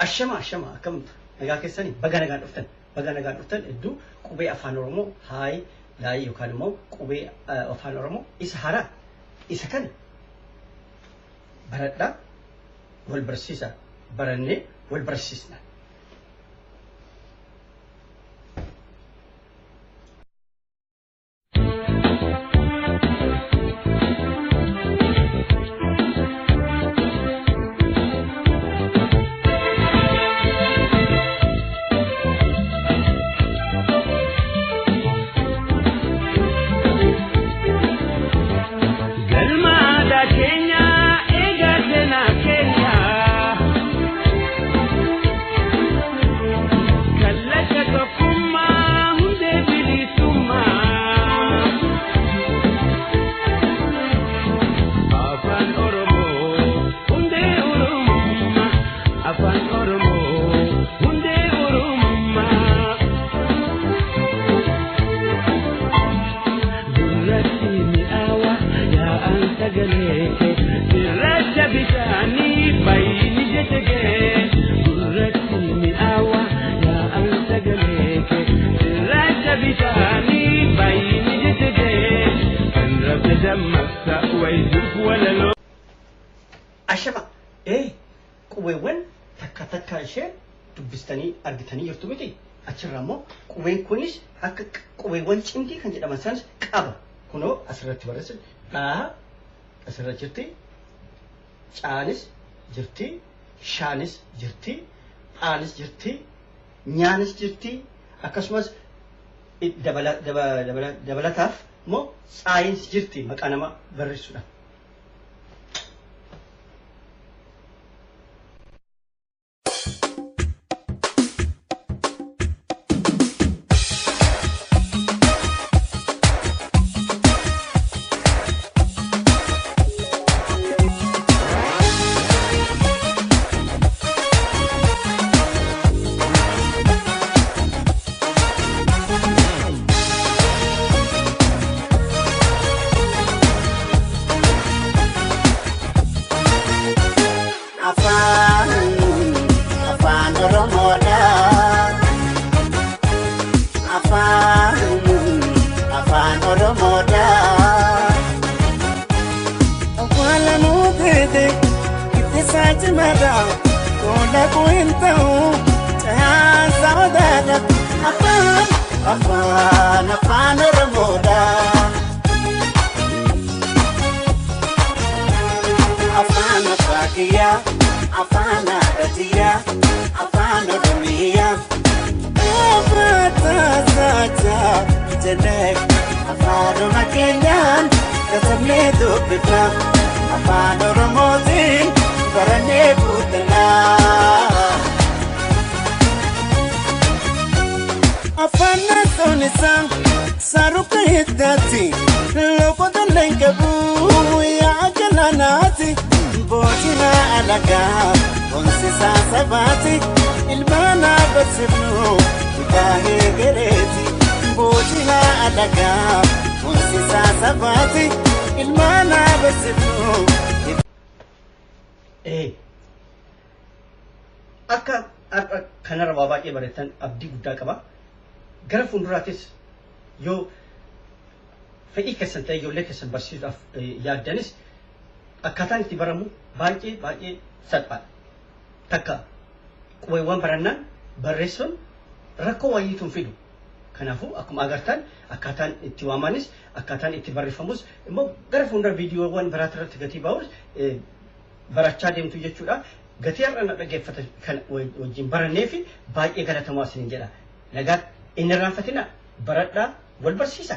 ashama akkam nagaa keessanii baga nagaan dhuftan iddoo qubee afaan oromoo haay laayii yookaan immoo qubee afaan oromoo isa haaraa isa kana baradhaa wal barsiisa barannee wal barsiisna. Ashama qubeewwan takka ishee dubbistanii argitanii jirtu miti achirraa immoo qubeen kunis akka qubeewwan cimdii kan jedhaman sanas qaba kunoo asirratti barreessan dhaa asirra jirti caanis jirti shaanis jirti dhaanis jirti nyaanis jirti akkasumas dabalataaf immoo saayinis jirti maqaa nama barreessuudhaan. Afaan Oromoodha. Afaan Afaakiyaa, afaan Aadaatiyaa, afaan Oromiyaa. Afaan Saachaa jedhee afaanuma keenyaan katabnee dubbifna. Afaan Oromootiin barannee guutanna. Afana sonisa saruka hitati loko danengabu ya ajalanati botina alaga onsisa sabati ilmana basibnu itahe gereti botina alaga onsisa sabati ilmana basibnu akka kana rababa ke baretan abdi guddaa qaba. Gara fuulduraatis yoo fedhii keessan ta'e ijoollee keessan barsiisuudhaaf yaaddanis akkaataan itti baramu baay'ee salphaadha. Takka qubeewwan barannaan barreessuun rakkoo wayiituun fidu. Kanaafuu akkuma agartan akkaataan itti waamanis akkaataan itti barreeffamus immoo gara fuuldura viidiyoowwan biraat irratti gatii baa'us barachaa deemtu jechuudha. Gatii har'a dhaggeeffatan kan wajjin barannee fi baay'ee galatamaa isiniin jedha. Nagaa inni irraanfatina baradhaa wal barsiisa.